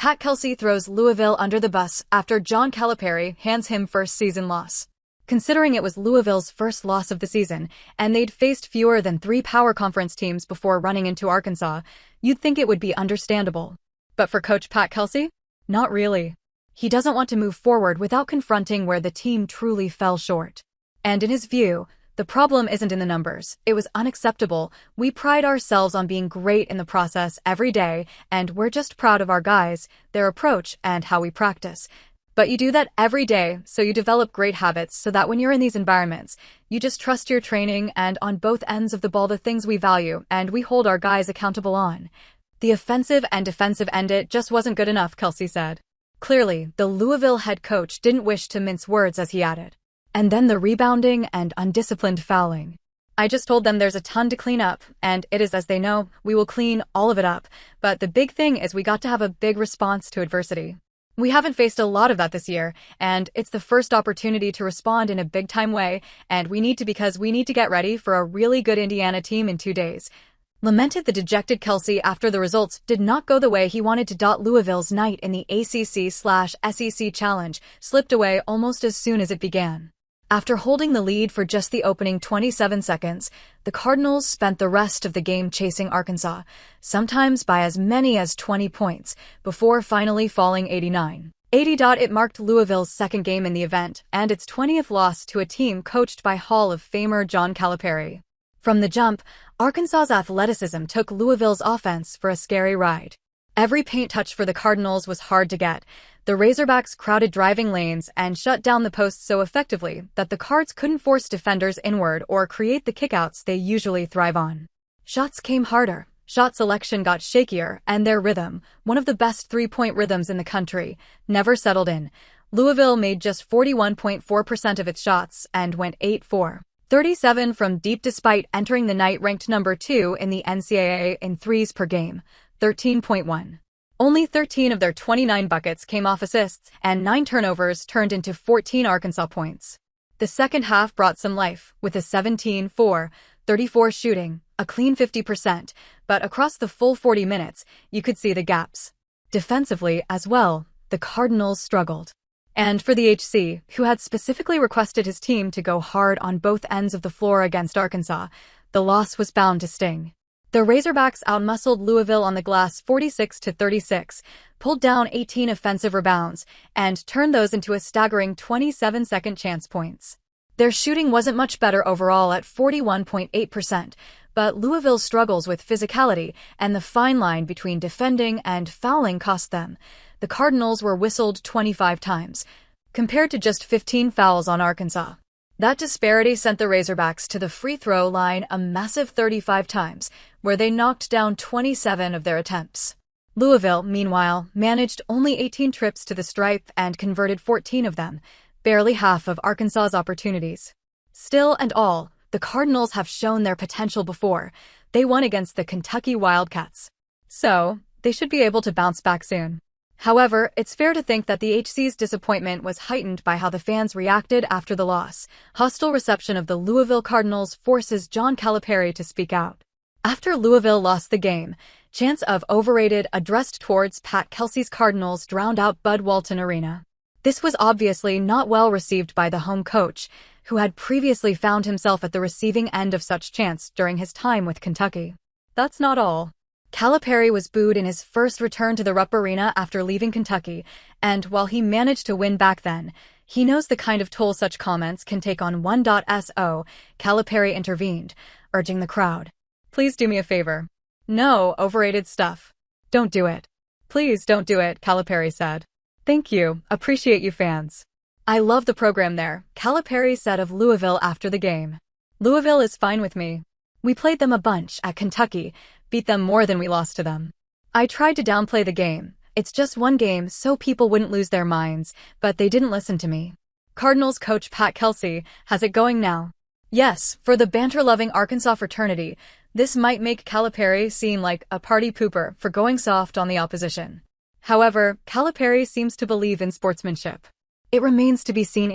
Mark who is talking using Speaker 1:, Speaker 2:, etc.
Speaker 1: Pat Kelsey throws Louisville under the bus after John Calipari hands him first season loss. Considering it was Louisville's first loss of the season, and they'd faced fewer than 3 power conference teams before running into Arkansas, you'd think it would be understandable. But for Coach Pat Kelsey? Not really. He doesn't want to move forward without confronting where the team truly fell short. And in his view, the problem isn't in the numbers. It was unacceptable. We pride ourselves on being great in the process every day, and we're just proud of our guys, their approach, and how we practice. But you do that every day, so you develop great habits so that when you're in these environments, you just trust your training and on both ends of the ball the things we value and we hold our guys accountable on. The offensive and defensive end it just wasn't good enough, Kelsey said. Clearly, the Louisville head coach didn't wish to mince words as he added. And then the rebounding and undisciplined fouling. I just told them there's a ton to clean up, and it is as they know, we will clean all of it up. But the big thing is we got to have a big response to adversity. We haven't faced a lot of that this year, and it's the first opportunity to respond in a big-time way, and we need to because we need to get ready for a really good Indiana team in 2 days. Lamented the dejected Kelsey after the results did not go the way he wanted to. Louisville's night in the ACC/SEC Challenge slipped away almost as soon as it began. After holding the lead for just the opening 27 seconds, the Cardinals spent the rest of the game chasing Arkansas, sometimes by as many as 20 points, before finally falling 89-80. It marked Louisville's second game in the event and its 20th loss to a team coached by Hall of Famer John Calipari. From the jump, Arkansas's athleticism took Louisville's offense for a scary ride. Every paint touch for the Cardinals was hard to get. The Razorbacks crowded driving lanes and shut down the posts so effectively that the Cards couldn't force defenders inward or create the kickouts they usually thrive on. Shots came harder, shot selection got shakier, and their rhythm, one of the best three-point rhythms in the country, never settled in. Louisville made just 41.4% of its shots and went 8-for-37 from deep despite entering the night ranked number 2 in the NCAA in threes per game, 13.1. Only 13 of their 29 buckets came off assists, and 9 turnovers turned into 14 Arkansas points. The second half brought some life, with a 17-for-34 shooting, a clean 50%, but across the full 40 minutes, you could see the gaps. Defensively, as well, the Cardinals struggled. And for the HC, who had specifically requested his team to go hard on both ends of the floor against Arkansas, the loss was bound to sting. The Razorbacks outmuscled Louisville on the glass 46-36, pulled down 18 offensive rebounds, and turned those into a staggering 27 second chance points. Their shooting wasn't much better overall at 41.8%, but Louisville's struggles with physicality and the fine line between defending and fouling cost them. The Cardinals were whistled 25 times, compared to just 15 fouls on Arkansas. That disparity sent the Razorbacks to the free throw line a massive 35 times, where they knocked down 27 of their attempts. Louisville, meanwhile, managed only 18 trips to the stripe and converted 14 of them, barely half of Arkansas's opportunities. Still and all, the Cardinals have shown their potential before. They won against the Kentucky Wildcats. So, they should be able to bounce back soon. However, it's fair to think that the HC's disappointment was heightened by how the fans reacted after the loss. Hostile reception of the Louisville Cardinals forces John Calipari to speak out. After Louisville lost the game, chants of "overrated" addressed towards Pat Kelsey's Cardinals drowned out Bud Walton Arena. This was obviously not well received by the home coach, who had previously found himself at the receiving end of such chants during his time with Kentucky. That's not all. Calipari was booed in his first return to the Rupp Arena after leaving Kentucky, and while he managed to win back then, he knows the kind of toll such comments can take on one. So, Calipari intervened, urging the crowd. "Please do me a favor. No overrated stuff. Don't do it. Please don't do it," Calipari said. "Thank you. Appreciate you fans. I love the program there," Calipari said of Louisville after the game. "Louisville is fine with me. We played them a bunch at Kentucky, beat them more than we lost to them. I tried to downplay the game. It's just one game so people wouldn't lose their minds, but they didn't listen to me." Cardinals coach Pat Kelsey has it going now. Yes, for the banter-loving Arkansas fraternity, this might make Calipari seem like a party pooper for going soft on the opposition. However, Calipari seems to believe in sportsmanship. It remains to be seen